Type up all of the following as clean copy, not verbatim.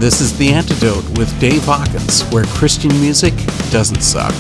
This is The Antidote with Dave Hawkins, where Christian music doesn't suck.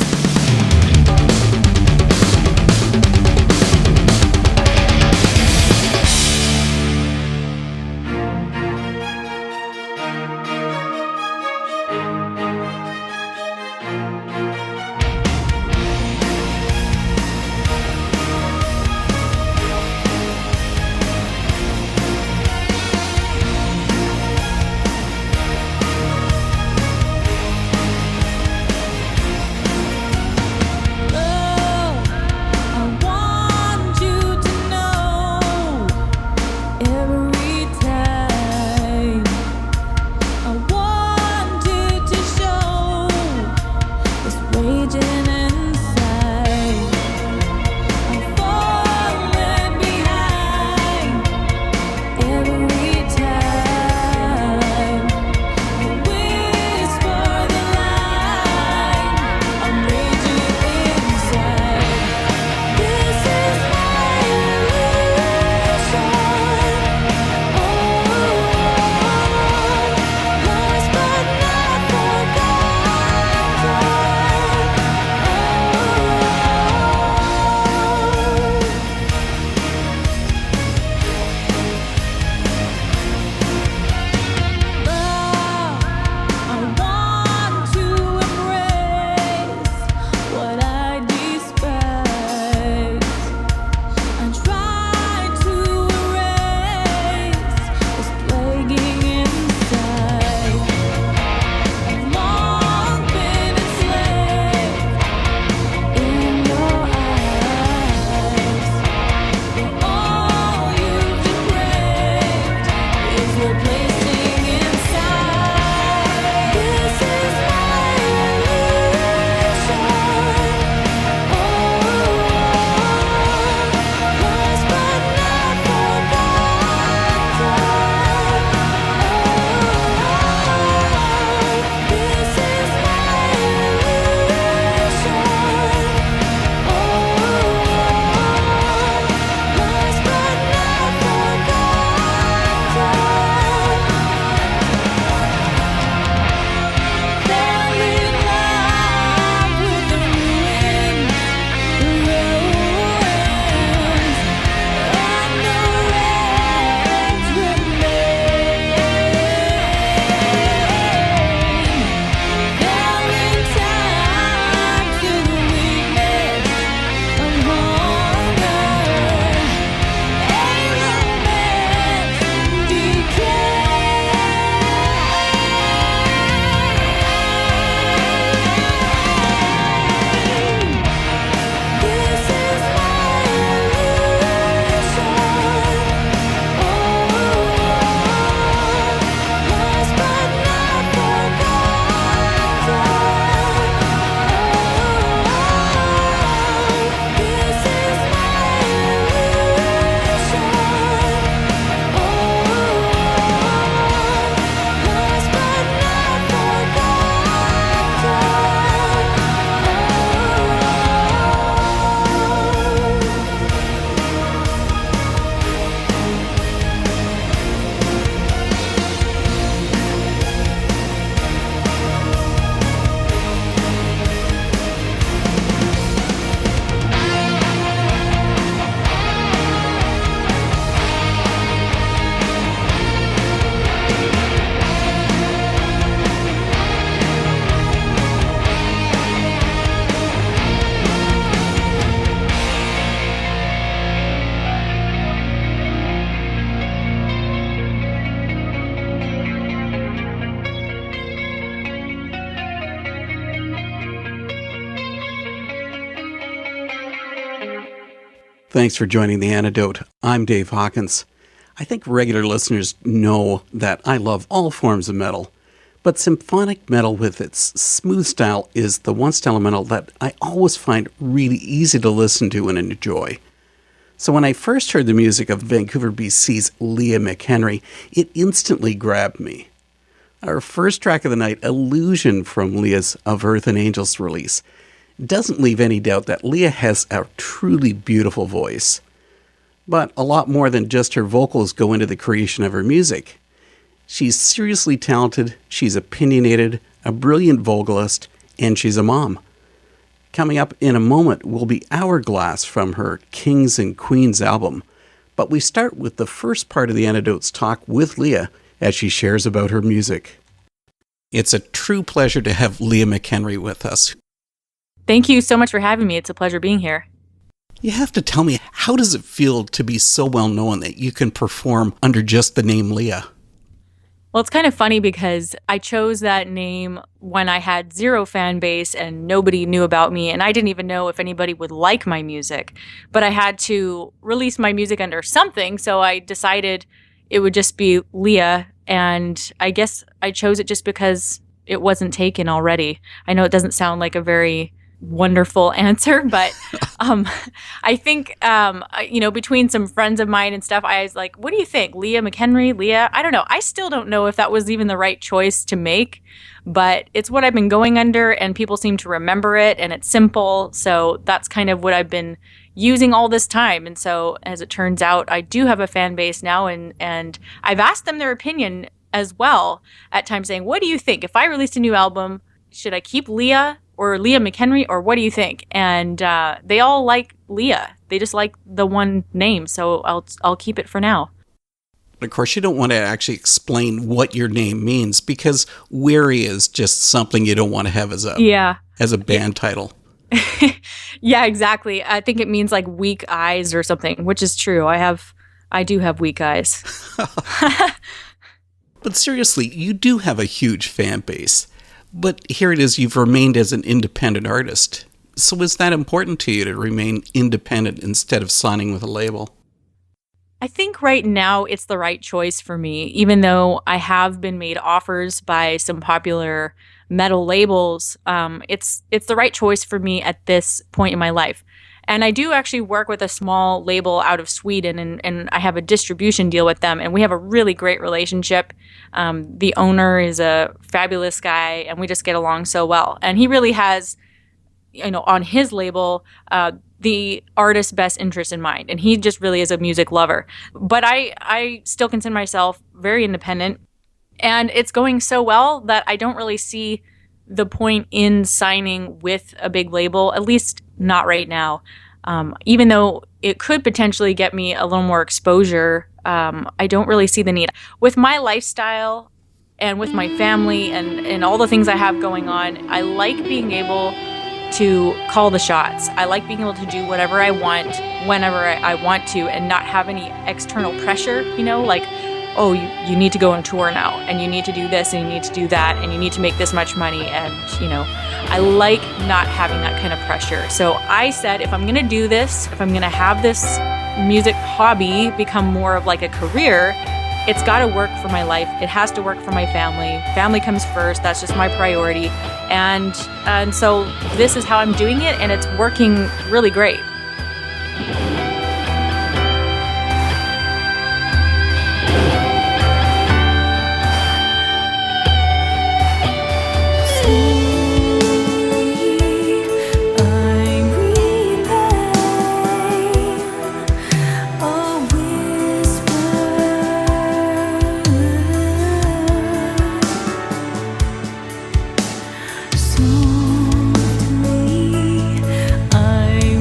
Thanks for joining The Antidote. I'm Dave Hawkins. I think regular listeners know that I love all forms of metal, but symphonic metal with its smooth style is the one style of metal that I always find really easy to listen to and enjoy. So when I first heard the music of Vancouver, BC's LEAH McHenry, it instantly grabbed me. Our first track of the night, Illusion from LEAH's Of Earth and Angels release, doesn't leave any doubt that LEAH has a truly beautiful voice. But a lot more than just her vocals go into the creation of her music. She's seriously talented, she's opinionated, a brilliant vocalist, and she's a mom. Coming up in a moment will be Hourglass from her Kings and Queens album. But we start with the first part of the Antidote's talk with LEAH as she shares about her music. It's a true pleasure to have LEAH McHenry with us. Thank you so much for having me. It's a pleasure being here. You have to tell me, how does it feel to be so well known that you can perform under just the name LEAH? Well, it's kind of funny because I chose that name when I had zero fan base and nobody knew about me, and I didn't even know if anybody would like my music. But I had to release my music under something, so I decided it would just be LEAH, and I guess I chose it just because it wasn't taken already. I know it doesn't sound like a very wonderful answer, but I think between some friends of mine and stuff, I was like, what do you think? LEAH McHenry, LEAH? I don't know. I still don't know if that was even the right choice to make, but it's what I've been going under and people seem to remember it and it's simple. So that's kind of what I've been using all this time. And so as it turns out, I do have a fan base now, and I've asked them their opinion as well at times, saying, what do you think? If I released a new album, should I keep LEAH or LEAH McHenry, or what do you think? And they all like LEAH. They just like the one name, so I'll keep it for now. Of course, you don't want to actually explain what your name means, because Weary is just something you don't want to have as a band title. Yeah, exactly. I think it means like weak eyes or something, which is true. I do have weak eyes. But seriously, you do have a huge fan base. But here it is, you've remained as an independent artist. So is that important to you to remain independent instead of signing with a label? I think right now it's the right choice for me, even though I have been made offers by some popular metal labels. It's the right choice for me at this point in my life. And I do actually work with a small label out of Sweden, and I have a distribution deal with them, and we have a really great relationship. The owner is a fabulous guy, and we just get along so well. And he really has, on his label, the artist's best interest in mind, and he just really is a music lover. But I still consider myself very independent, and it's going so well that I don't really see the point in signing with a big label, at least not right now. Even though it could potentially get me a little more exposure, I don't really see the need. With my lifestyle and with my family and all the things I have going on, I like being able to call the shots. I like being able to do whatever I want, whenever I want to, and not have any external pressure, like, oh, you need to go on tour now, and you need to do this, and you need to do that, and you need to make this much money, and, I like not having that kind of pressure. So I said, if I'm going to do this, if I'm going to have this music hobby become more of like a career, it's got to work for my life. It has to work for my family. Family comes first. That's just my priority. And so this is how I'm doing it, and it's working really great. Softly, I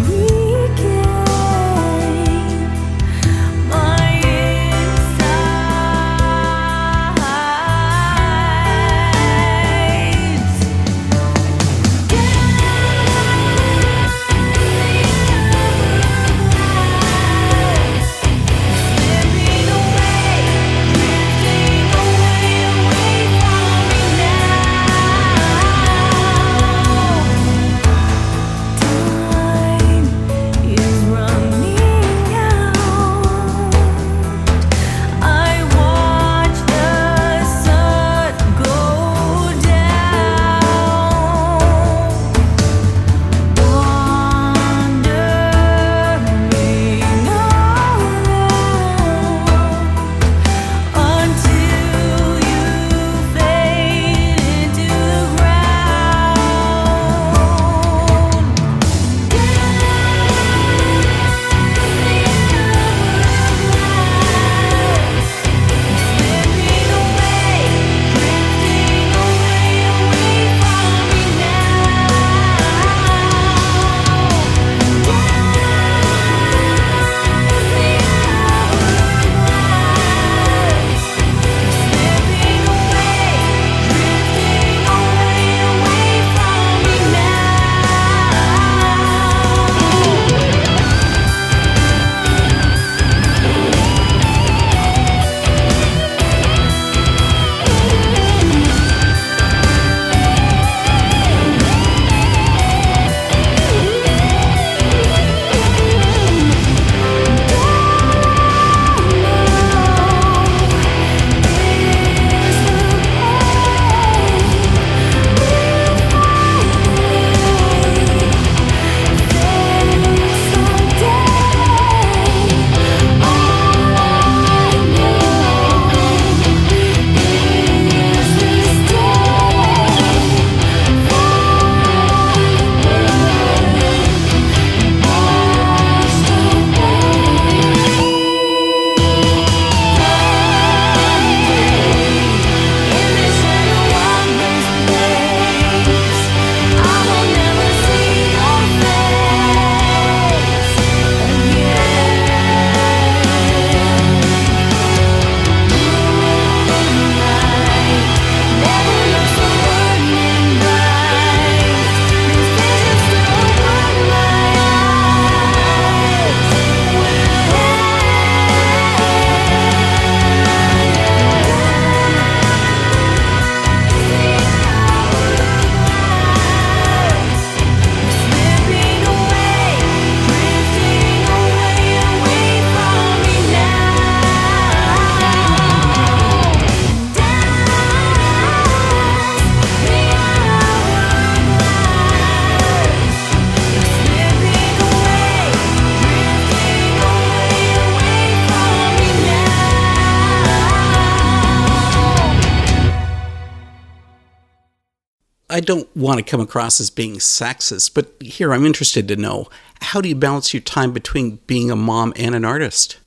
don't want to come across as being sexist, but here I'm interested to know, how do you balance your time between being a mom and an artist?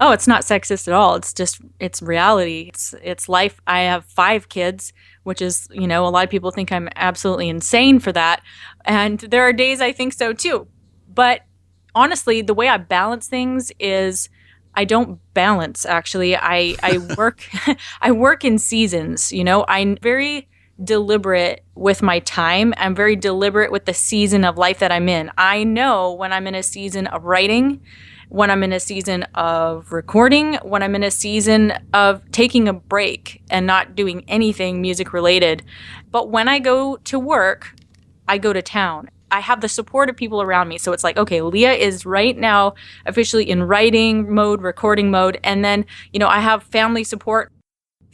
Oh, it's not sexist at all. It's reality. It's life. I have 5 kids, which is, a lot of people think I'm absolutely insane for that. And there are days I think so too. But honestly, the way I balance things is I don't balance, actually. I work I work in seasons, I'm very deliberate with my time. I'm very deliberate with the season of life that I'm in. I know when I'm in a season of writing, when I'm in a season of recording, when I'm in a season of taking a break and not doing anything music related. But when I go to work, I go to town. I have the support of people around me. So it's like, okay, Leah is right now officially in writing mode, recording mode. And then, I have family support.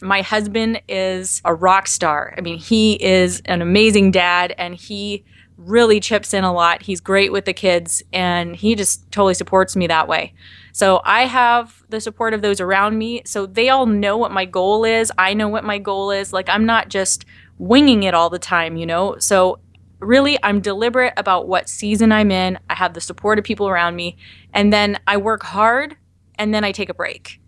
My husband is a rock star. I mean, he is an amazing dad, and he really chips in a lot. He's great with the kids, and he just totally supports me that way. So I have the support of those around me. So they all know what my goal is. I know what my goal is. Like, I'm not just winging it all the time, So really, I'm deliberate about what season I'm in. I have the support of people around me, and then I work hard, and then I take a break.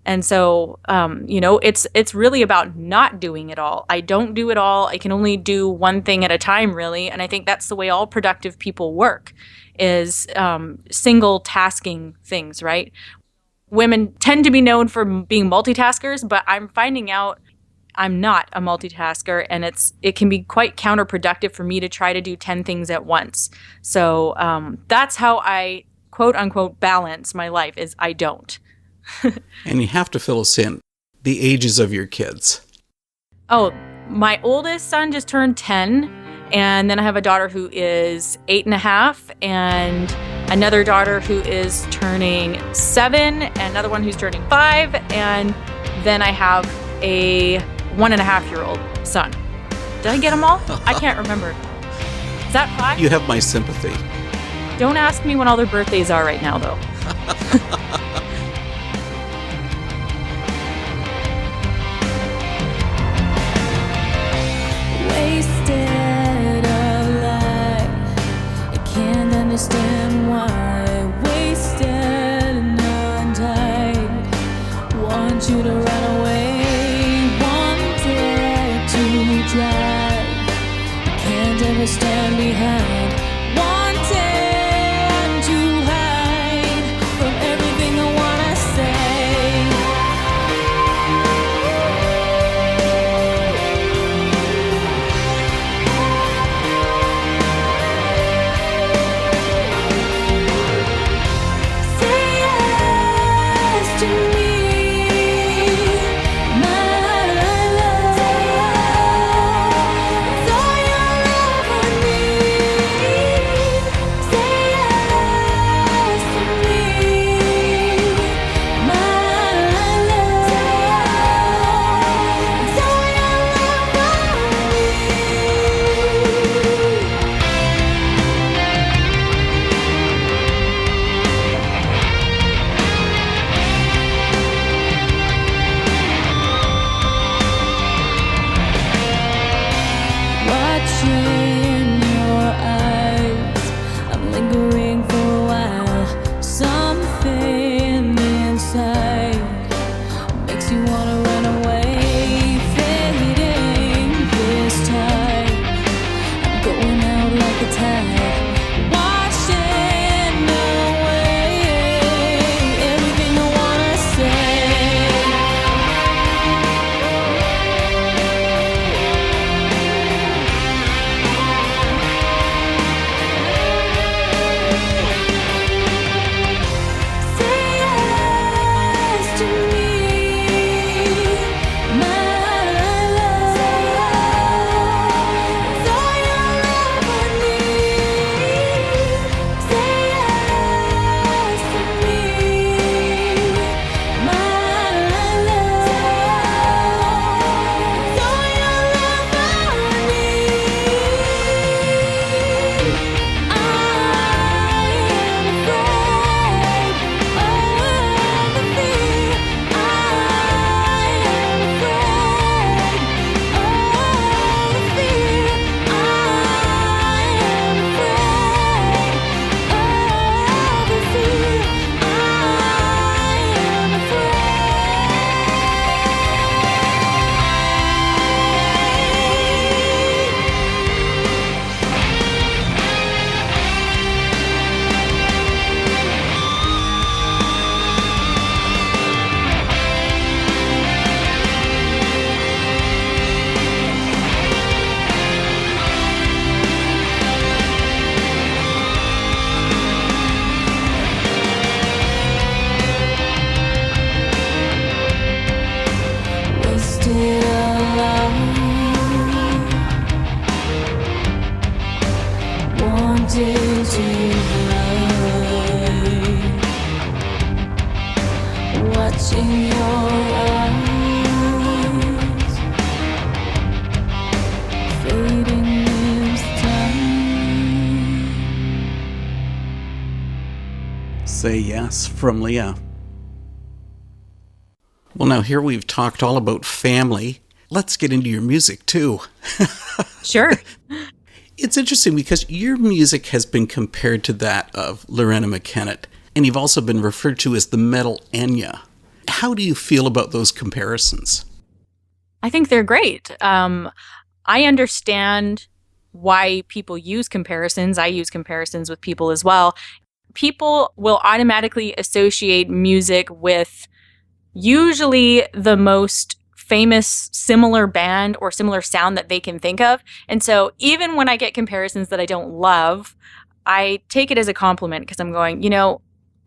And so, it's really about not doing it all. I don't do it all. I can only do one thing at a time, really. And I think that's the way all productive people work, is single tasking things, right? Women tend to be known for being multitaskers, but I'm finding out I'm not a multitasker, and it can be quite counterproductive for me to try to do 10 things at once. So that's how I, quote unquote, balance my life, is I don't. And you have to fill us in, the ages of your kids. Oh, my oldest son just turned 10, and then I have a daughter who is 8.5, and another daughter who is turning 7, and another one who's turning 5, and then I have a 1.5-year-old son. Did I get them all? I can't remember. Is that 5? You have my sympathy. Don't ask me when all their birthdays are right now, though. Wasted of life, I can't understand why. Wasted and untied, want you to run away, wanted to drive, I can't ever stand behind, wanted to hide from everything I wanna say. guilty mind, watching your eyes fading with time. Say Yes from LEAH. Well, now here we've talked all about family. Let's get into your music too. Sure. It's interesting because your music has been compared to that of Lorena McKennitt, and you've also been referred to as the metal Enya. How do you feel about those comparisons? I think they're great. I understand why people use comparisons. I use comparisons with people as well. People will automatically associate music with usually the most famous similar band or similar sound that they can think of. And so even when I get comparisons that I don't love, I take it as a compliment because I'm going,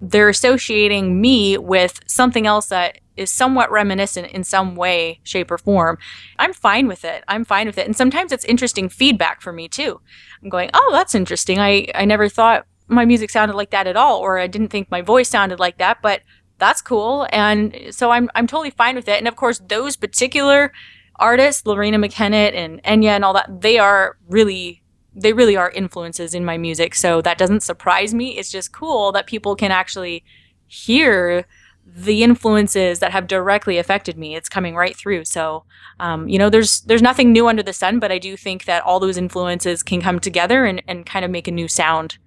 they're associating me with something else that is somewhat reminiscent in some way, shape, or form. I'm fine with it. And sometimes it's interesting feedback for me too. I'm going, oh, that's interesting. I never thought my music sounded like that at all, or I didn't think my voice sounded like that, but that's cool. And so I'm totally fine with it. And of course, those particular artists, Lorena McKennitt and Enya and all that, they really are influences in my music. So that doesn't surprise me. It's just cool that people can actually hear the influences that have directly affected me. It's coming right through. So, there's nothing new under the sun, but I do think that all those influences can come together and kind of make a new sound.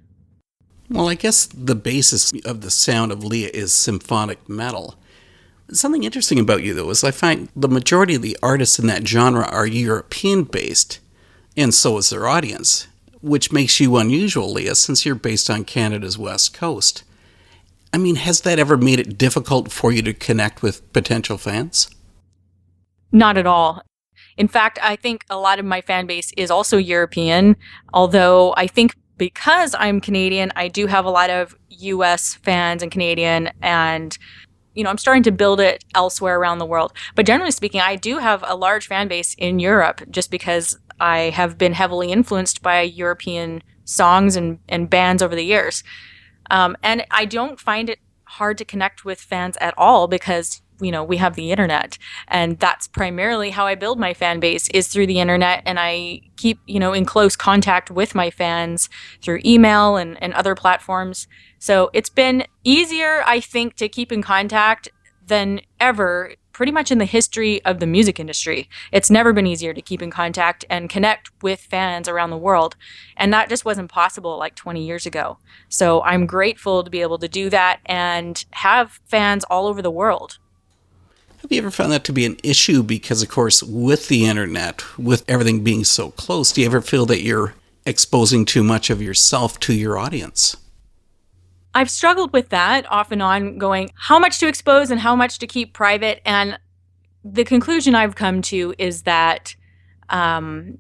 Well, I guess the basis of the sound of LEAH is symphonic metal. Something interesting about you, though, is I find the majority of the artists in that genre are European-based, and so is their audience, which makes you unusual, LEAH, since you're based on Canada's west coast. I mean, has that ever made it difficult for you to connect with potential fans? Not at all. In fact, I think a lot of my fan base is also European, although I think because I'm Canadian, I do have a lot of US fans and Canadian, and I'm starting to build it elsewhere around the world. But generally speaking, I do have a large fan base in Europe just because I have been heavily influenced by European songs and bands over the years. And I don't find it hard to connect with fans at all because we have the internet, and that's primarily how I build my fan base is through the internet. And I keep, in close contact with my fans through email and other platforms. So it's been easier, I think, to keep in contact than ever, pretty much in the history of the music industry. It's never been easier to keep in contact and connect with fans around the world. And that just wasn't possible like 20 years ago. So I'm grateful to be able to do that and have fans all over the world. Have you ever found that to be an issue? Because, of course, with the internet, with everything being so close, do you ever feel that you're exposing too much of yourself to your audience? I've struggled with that off and on, going how much to expose and how much to keep private. And the conclusion I've come to is that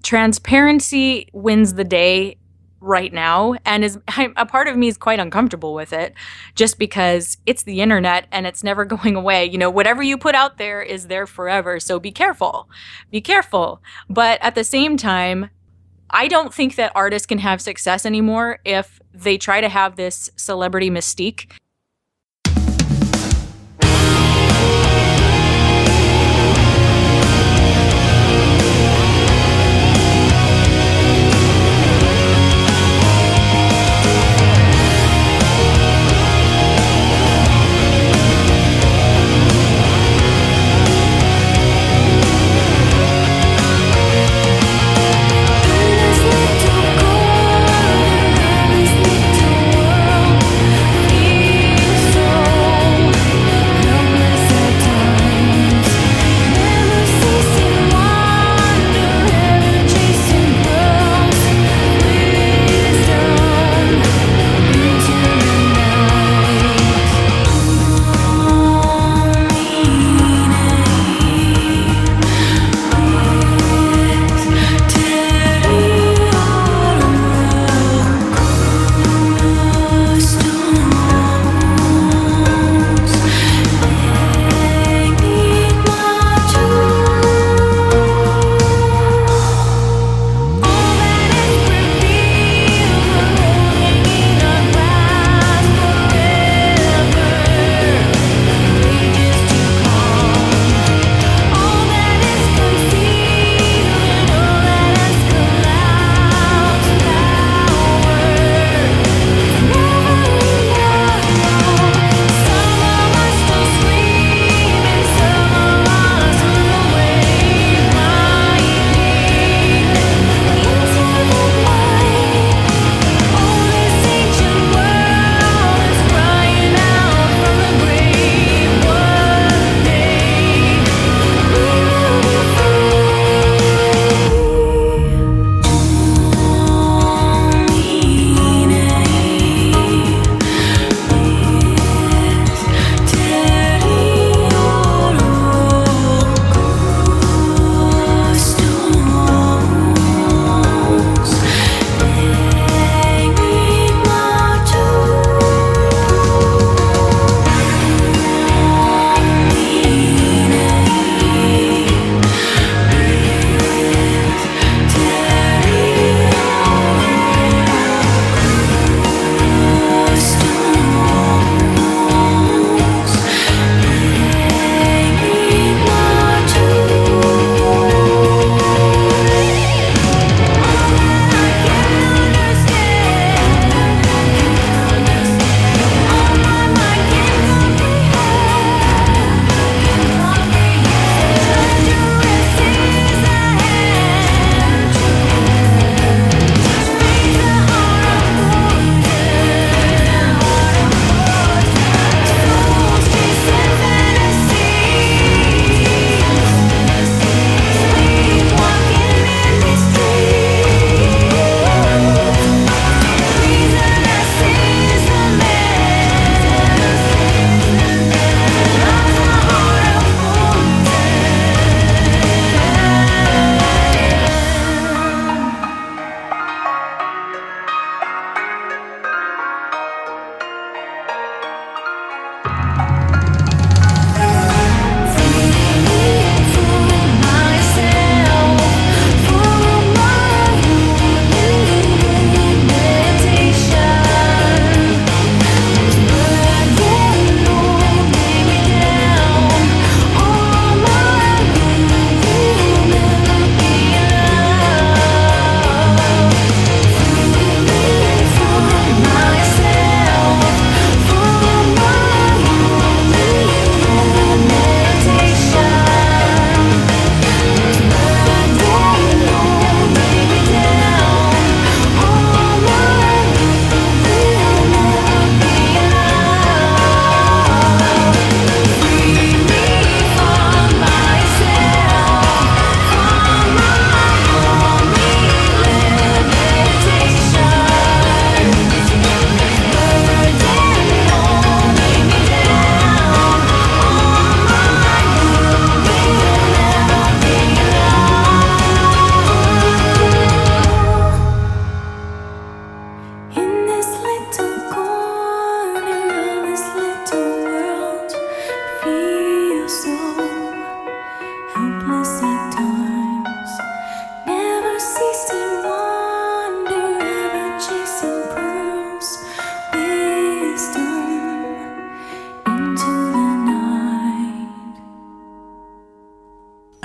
transparency wins the day right now, and a part of me is quite uncomfortable with it just because it's the internet and it's never going away. Whatever you put out there is there forever. So be careful. But at the same time, I don't think that artists can have success anymore if they try to have this celebrity mystique. This little girl, this little world.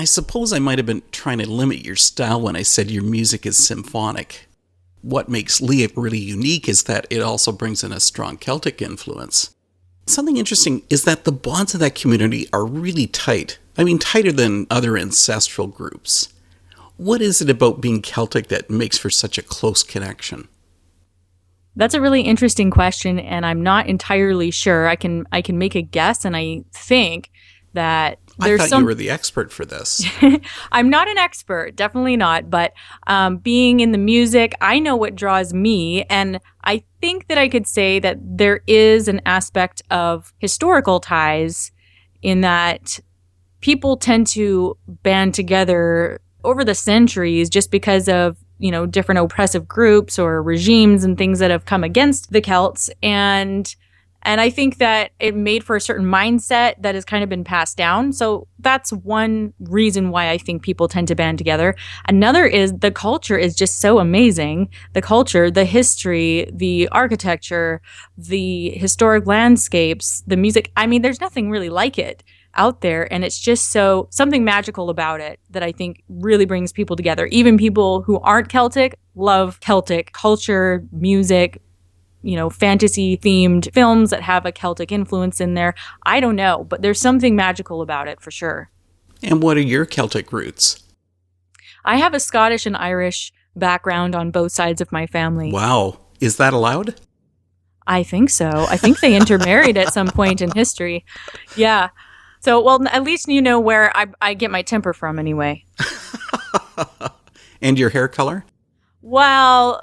I suppose I might have been trying to limit your style when I said your music is symphonic. What makes LEAH really unique is that it also brings in a strong Celtic influence. Something interesting is that the bonds of that community are really tight. I mean, tighter than other ancestral groups. What is it about being Celtic that makes for such a close connection? That's a really interesting question, and I'm not entirely sure. I can make a guess, and I think that there's I thought you were the expert for this. I'm not an expert, definitely not, but being in the music, I know what draws me, and I think that I could say that there is an aspect of historical ties in that people tend to band together over the centuries just because of, different oppressive groups or regimes and things that have come against the Celts. And I think that it made for a certain mindset that has kind of been passed down. So that's one reason why I think people tend to band together. Another is the culture is just so amazing. The culture, the history, the architecture, the historic landscapes, the music. I mean, there's nothing really like it out there, and it's just something magical about it that I think really brings people together. Even people who aren't Celtic love Celtic culture, music, fantasy themed films that have a Celtic influence in there. I don't know, but there's something magical about it for sure. And what are your Celtic roots? I have a Scottish and Irish background on both sides of my family. Wow. Is that allowed? I think so. I think they intermarried at some point in history. Yeah. So, well, at least you know where I get my temper from anyway. And your hair color? Well,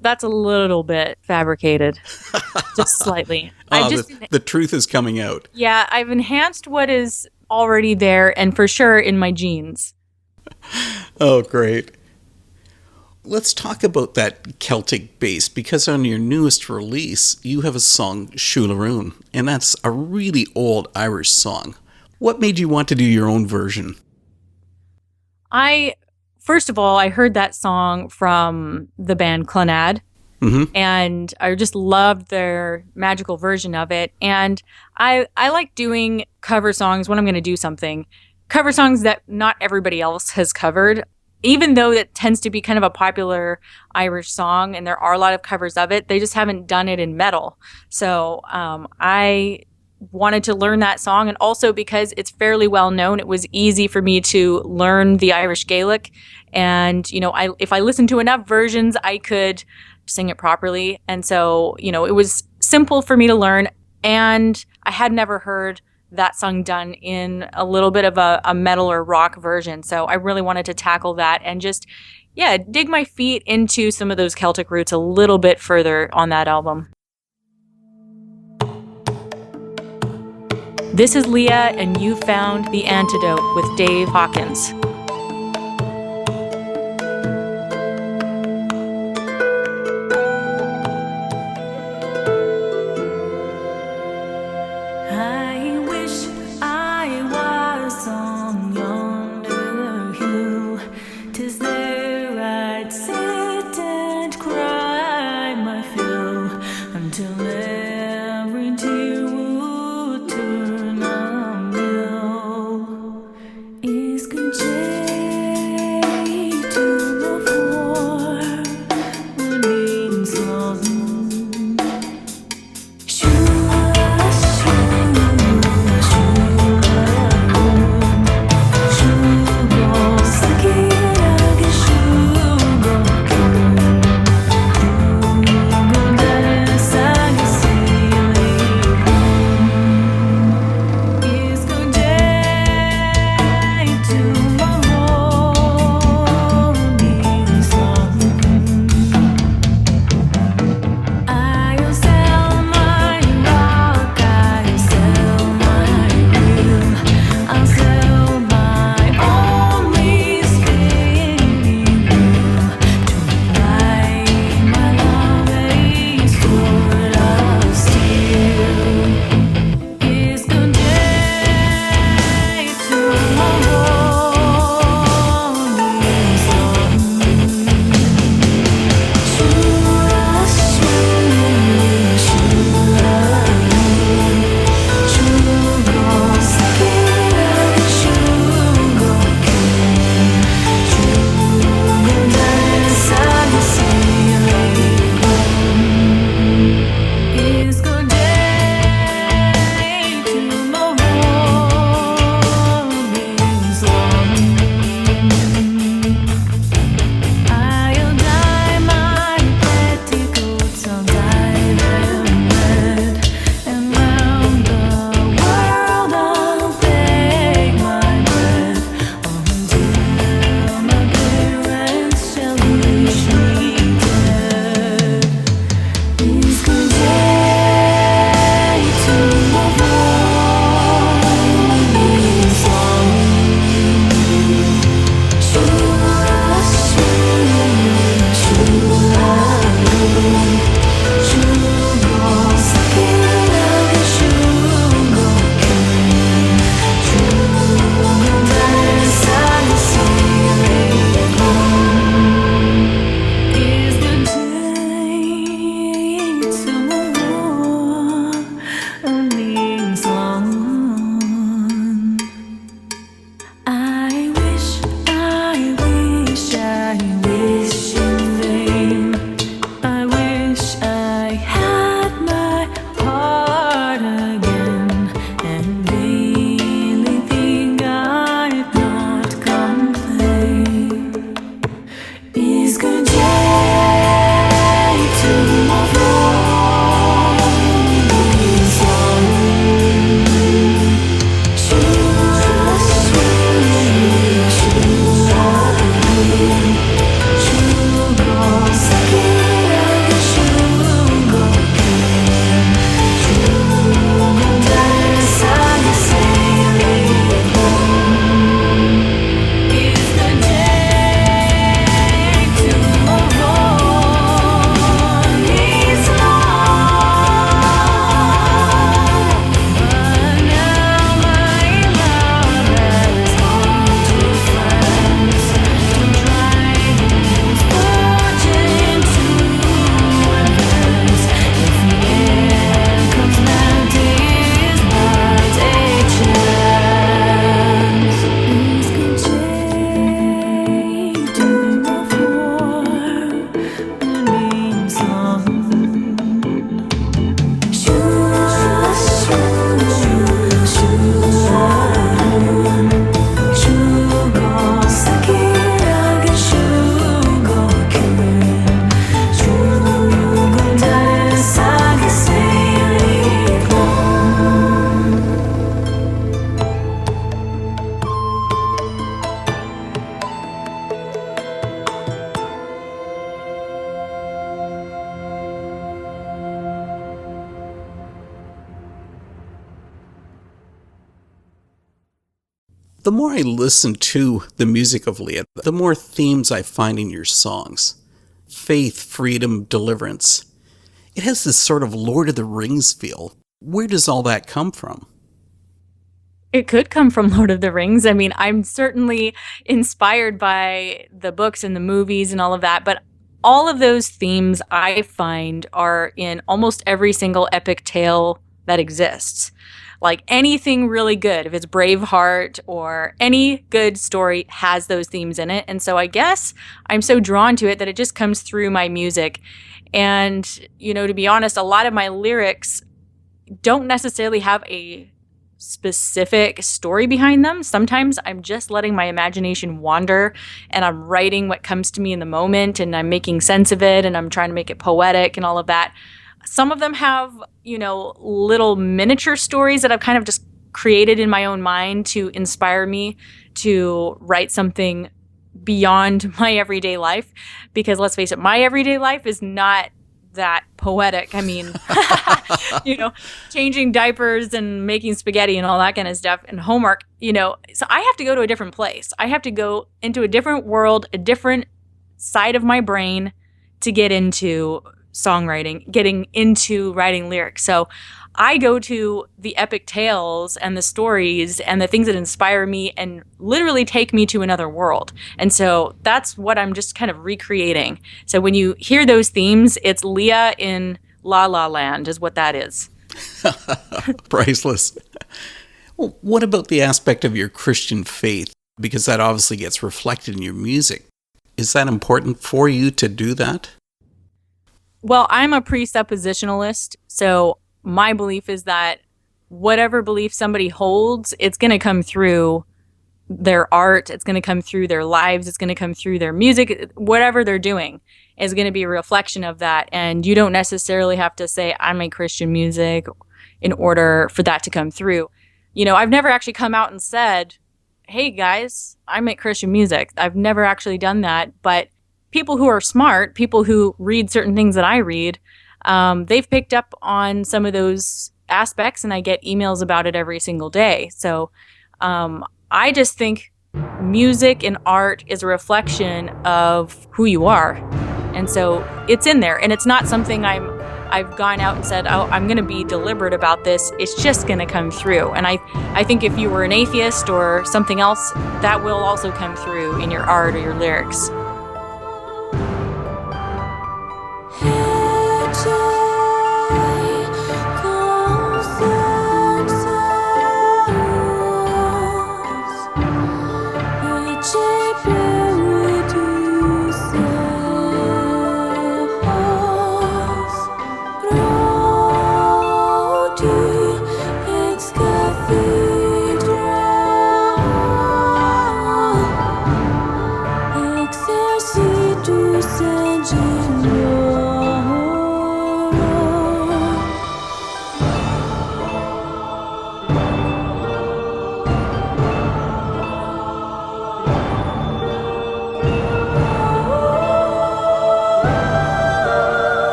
that's a little bit fabricated, just slightly. The truth is coming out. Yeah, I've enhanced what is already there, and for sure in my genes. Oh, great. Let's talk about that Celtic bass, because on your newest release, you have a song, Shularoon, and that's a really old Irish song. What made you want to do your own version? First of all, I heard that song from the band Clannad, and I just loved their magical version of it. And I like doing cover songs when I'm going to do something. Cover songs that not everybody else has covered, even though it tends to be kind of a popular Irish song, and there are a lot of covers of it. They just haven't done it in metal. So I wanted to learn that song, and also because it's fairly well known, it was easy for me to learn the Irish Gaelic, and if I listened to enough versions, I could sing it properly. And so it was simple for me to learn, and I had never heard that song done in a little bit of a metal or rock version. So I really wanted to tackle that and just dig my feet into some of those Celtic roots a little bit further on that album. This is LEAH, and you found The Antidote with Dave Hawkins. I wish I was on yonder hill. 'Tis there I'd sit and cry my fill until every tear would turn a mill. Is good to the fore when means lost. The more I listen to the music of LEAH, the more themes I find in your songs. Faith, freedom, deliverance. It has this sort of Lord of the Rings feel. Where does all that come from? It could come from Lord of the Rings. I mean, I'm certainly inspired by the books and the movies and all of that, but all of those themes I find are in almost every single epic tale that exists. Like anything really good, if it's Braveheart or any good story has those themes in it. And so I guess I'm so drawn to it that it just comes through my music. And, to be honest, a lot of my lyrics don't necessarily have a specific story behind them. Sometimes I'm just letting my imagination wander and I'm writing what comes to me in the moment and I'm making sense of it and I'm trying to make it poetic and all of that. Some of them have, little miniature stories that I've kind of just created in my own mind to inspire me to write something beyond my everyday life. Because let's face it, my everyday life is not that poetic. I mean, changing diapers and making spaghetti and all that kind of stuff and homework, so I have to go to a different place. I have to go into a different world, a different side of my brain to get into songwriting, getting into writing lyrics. So I go to the epic tales and the stories and the things that inspire me and literally take me to another world. And so that's what I'm just kind of recreating. So when you hear those themes, it's LEAH in La La Land is what that is. Priceless. Well, what about the aspect of your Christian faith? Because that obviously gets reflected in your music. Is that important for you to do that? Well, I'm a presuppositionalist, so my belief is that whatever belief somebody holds, it's going to come through their art, it's going to come through their lives, it's going to come through their music, whatever they're doing is going to be a reflection of that. And you don't necessarily have to say, I make Christian music in order for that to come through. I've never actually come out and said, hey guys, I make Christian music. I've never actually done that, but people who are smart, people who read certain things that I read, they've picked up on some of those aspects and I get emails about it every single day. So I just think music and art is a reflection of who you are. And so it's in there and it's not something I've gone out and said, oh, I'm going to be deliberate about this. It's just going to come through. And I think if you were an atheist or something else, that will also come through in your art or your lyrics. Except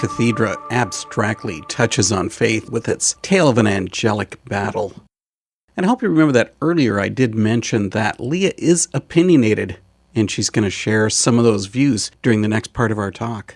Cathedra abstractly touches on faith with its tale of an angelic battle. And I hope you remember that earlier I did mention that LEAH is opinionated, and she's going to share some of those views during the next part of our talk.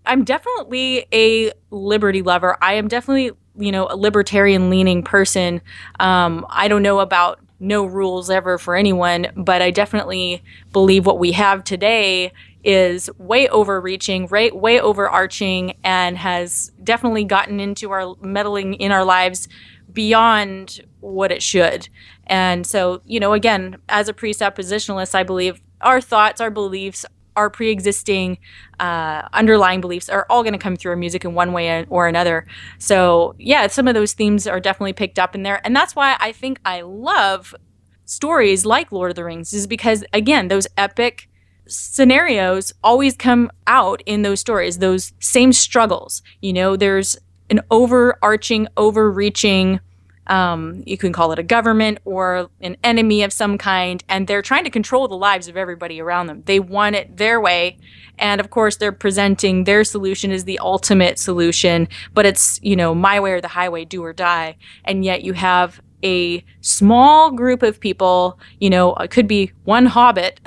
I'm definitely a liberty lover. I am definitely, a libertarian-leaning person. I don't know about no rules ever for anyone, but I definitely believe what we have today is way overreaching, right? Way overarching, and has definitely gotten into our meddling in our lives beyond what it should. And so, again, as a presuppositionalist, I believe our thoughts, our beliefs, our pre-existing underlying beliefs are all going to come through our music in one way or another. So yeah, some of those themes are definitely picked up in there. And that's why I think I love stories like Lord of the Rings, is because, again, those epic scenarios always come out in those stories, those same struggles. There's an overarching, overreaching, you can call it a government or an enemy of some kind, and they're trying to control the lives of everybody around them. They want it their way, and of course they're presenting their solution as the ultimate solution, but it's, my way or the highway, do or die. And yet you have a small group of people, it could be one hobbit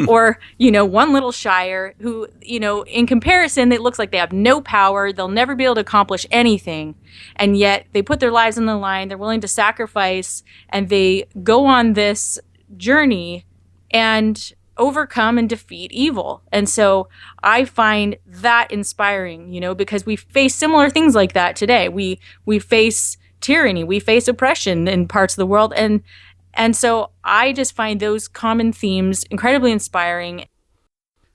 or, one little shire who, in comparison, it looks like they have no power. They'll never be able to accomplish anything. And yet they put their lives on the line. They're willing to sacrifice, and they go on this journey and overcome and defeat evil. And so I find that inspiring, because we face similar things like that today. We face tyranny, we face oppression in parts of the world, and so I just find those common themes incredibly inspiring.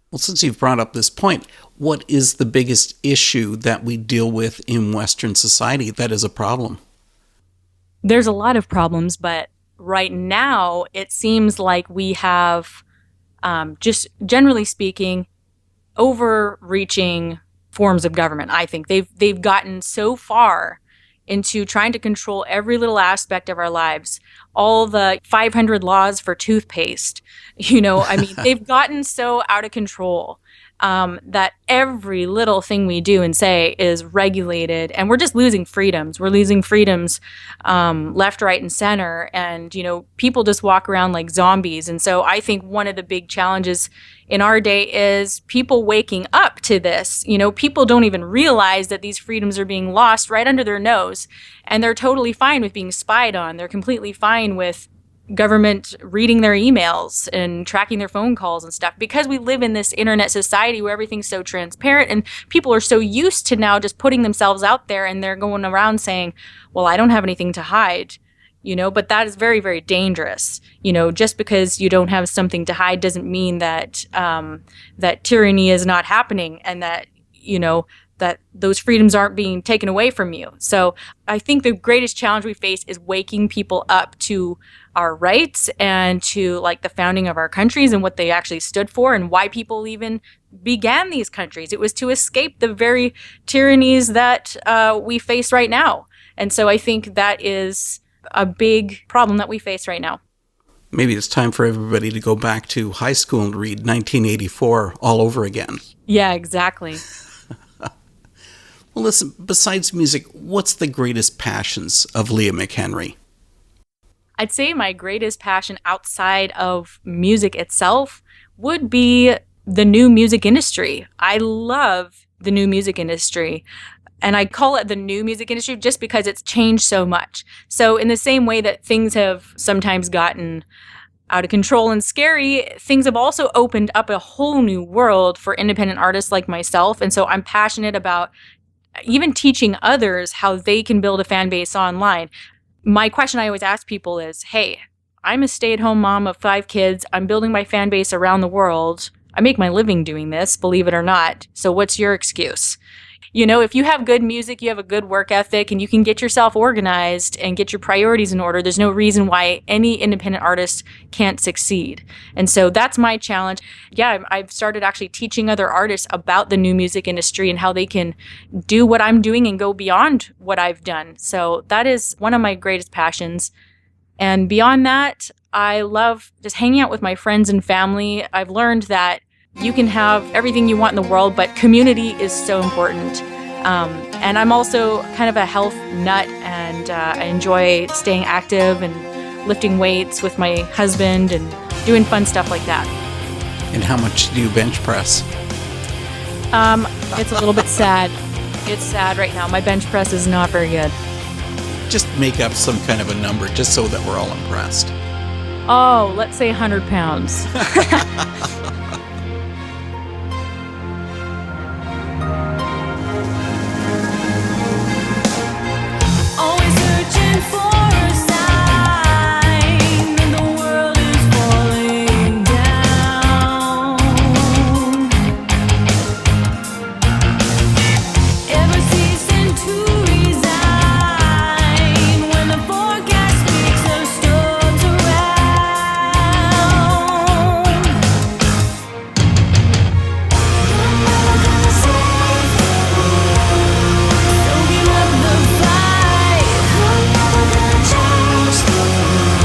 Well, since you've brought up this point, what is the biggest issue that we deal with in Western society that is a problem? There's a lot of problems, but right now it seems like we have, just generally speaking, overreaching forms of government. I think they've gotten so far into trying to control every little aspect of our lives. All the 500 laws for toothpaste, they've gotten so out of control that every little thing we do and say is regulated, and we're just losing freedoms. We're losing freedoms left, right, and center, and people just walk around like zombies. And so I think one of the big challenges in our day is people waking up to this. People don't even realize that these freedoms are being lost right under their nose, and they're totally fine with being spied on. They're completely fine with government reading their emails and tracking their phone calls and stuff, because we live in this internet society where everything's so transparent, and people are so used to now just putting themselves out there, and they're going around saying, well, I don't have anything to hide. But that is very, very dangerous. Just because you don't have something to hide doesn't mean that that tyranny is not happening, and that, that those freedoms aren't being taken away from you. So I think the greatest challenge we face is waking people up to our rights and to the founding of our countries and what they actually stood for and why people even began these countries. It was to escape the very tyrannies that we face right now. And so I think that is a big problem that we face right now. Maybe it's time for everybody to go back to high school and read 1984 all over again. Yeah, exactly. Well, listen, besides music, what's the greatest passions of LEAH McHenry? I'd say my greatest passion outside of music itself would be the new music industry. I love the new music industry. And I call it the new music industry just because it's changed so much. So in the same way that things have sometimes gotten out of control and scary, things have also opened up a whole new world for independent artists like myself. And so I'm passionate about even teaching others how they can build a fan base online. My question I always ask people is, hey, I'm a stay-at-home mom of 5 kids. I'm building my fan base around the world. I make my living doing this, believe it or not. So what's your excuse? If you have good music, you have a good work ethic, and you can get yourself organized and get your priorities in order, there's no reason why any independent artist can't succeed. And so that's my challenge. Yeah, I've started actually teaching other artists about the new music industry and how they can do what I'm doing and go beyond what I've done. So that is one of my greatest passions. And beyond that, I love just hanging out with my friends and family. I've learned that you can have everything you want in the world, but community is so important. And I'm also kind of a health nut, and I enjoy staying active and lifting weights with my husband and doing fun stuff like that. And how much do you bench press? It's a little bit sad. It's sad right now. My bench press is not very good. Just make up some kind of a number just so that we're all impressed. Oh, let's say 100 pounds. Always searching for a sign that the world is falling down. Ever ceasing to resign when the forecast speaks of storms around. You're never gonna save the world, so give up the fight. You're never gonna change the world,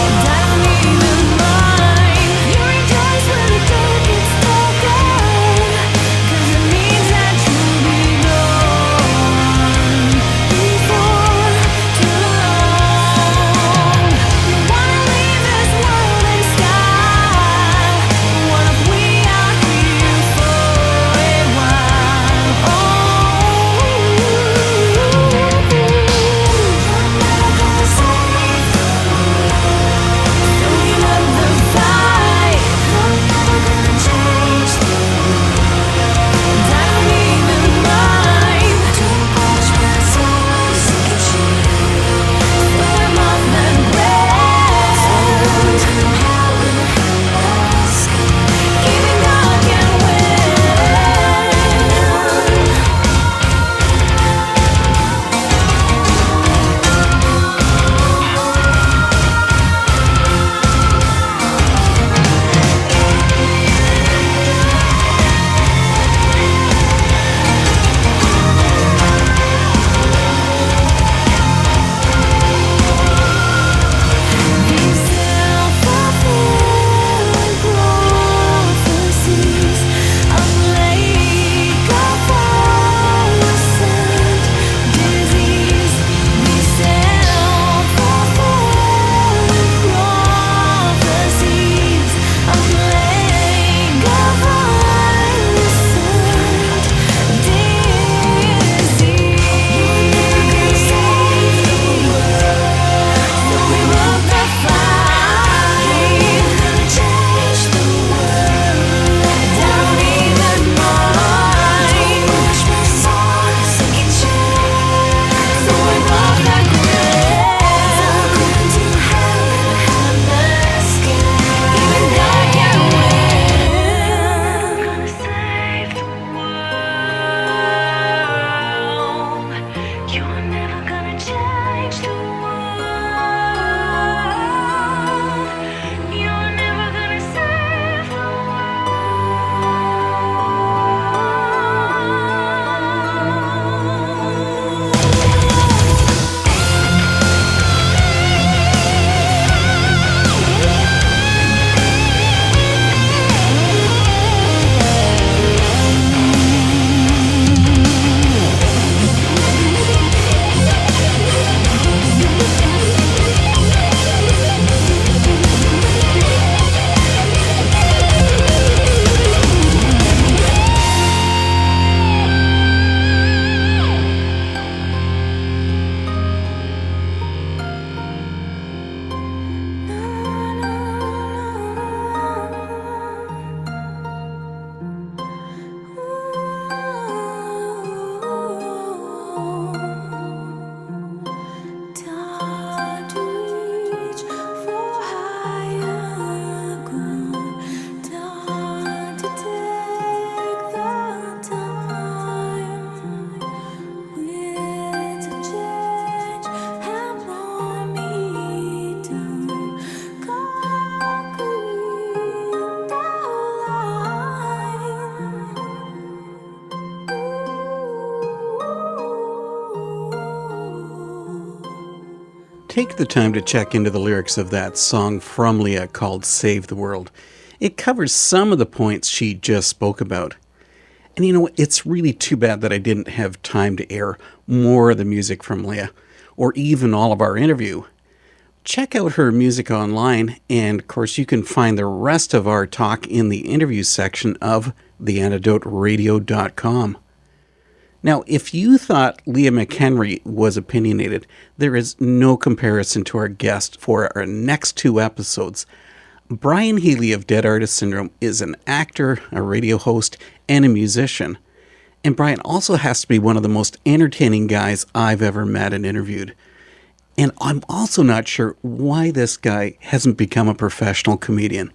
and I don't even mind. You rejoice when the dark gets darker, 'cause it means that you'll be gone before too long. You wanna leave this world and sky, but what if we are here for a while? Oh, you're never gonna save the world, so give up the fight. You're never gonna change the world, and I don't even mind. Don't watch my soul sink in shame, swim off that breath. Even God can win. These self-fulfilling prophecies of lake of forest and disease. These self-fulfilling prophecies of lake of forest and disease. You're never gonna save the world, so give up the fight. You're gonna change the world, and I don't even mind. Watch my soul sink in shame, so give up that grace. I'll go to heaven and the sky. Even God can win. Gonna save the world. You're never gonna change the world. You're never gonna save the Time to reach for higher ground. Time to take the time. Winds of change have worn me down. Concrete Take the time to check into the lyrics of that song from LEAH called Save the World. It covers some of the points she just spoke about. And it's really too bad that I didn't have time to air more of the music from Leah, or even all of our interview. Check out her music online, and of course you can find the rest of our talk in the interview section of theantidoteradio.com. Now, if you thought Leah McHenry was opinionated, there is no comparison to our guest for our next 2 episodes. Brian Healy of Dead Artist Syndrome is an actor, a radio host, and a musician. And Brian also has to be one of the most entertaining guys I've ever met and interviewed. And I'm also not sure why this guy hasn't become a professional comedian.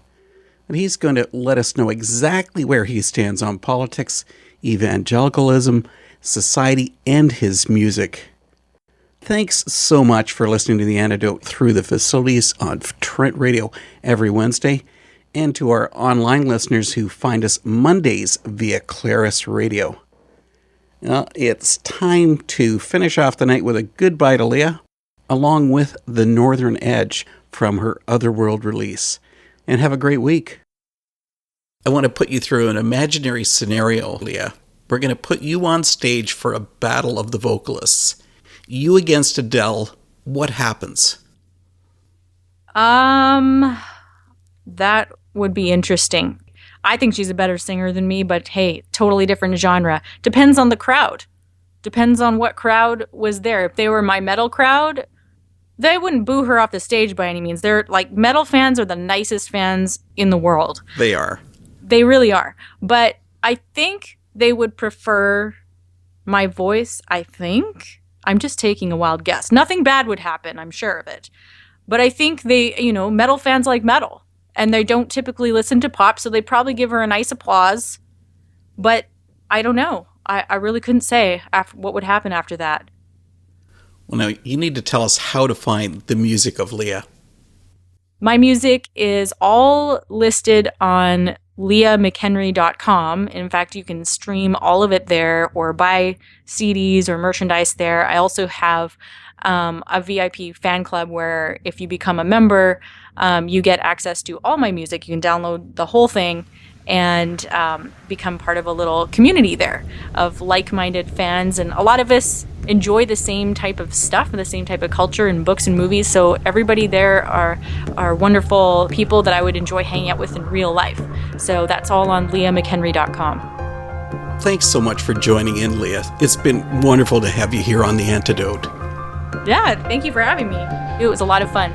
But he's going to let us know exactly where he stands on politics, evangelicalism, society, and his music. Thanks so much for listening to The Antidote through the facilities on Trent Radio every Wednesday, and to our online listeners who find us Mondays via Claris Radio. Well, it's time to finish off the night with a goodbye to Leah, along with The Northern Edge from her Otherworld release. And have a great week. I want to put you through an imaginary scenario, Leah. We're going to put you on stage for a battle of the vocalists. You against Adele. What happens? That would be interesting. I think she's a better singer than me, but hey, totally different genre. Depends on the crowd. Depends on what crowd was there. If they were my metal crowd, they wouldn't boo her off the stage by any means. They're like, metal fans are the nicest fans in the world. They are. They really are. But I think they would prefer my voice, I think. I'm just taking a wild guess. Nothing bad would happen, I'm sure of it. But I think they, metal fans like metal. And they don't typically listen to pop, so they'd probably give her a nice applause. But I don't know. I really couldn't say what would happen after that. Well, now, you need to tell us how to find the music of Leah. My music is all listed on leahmchenry.com. In fact, you can stream all of it there or buy CDs or merchandise there. I also have a VIP fan club where if you become a member, you get access to all my music. You can download the whole thing and become part of a little community there of like-minded fans. And a lot of us enjoy the same type of stuff, the same type of culture and books and movies. So everybody there are wonderful people that I would enjoy hanging out with in real life. So that's all on leahmchenry.com. Thanks so much for joining in, Leah. It's been wonderful to have you here on The Antidote. Yeah, thank you for having me. It was a lot of fun.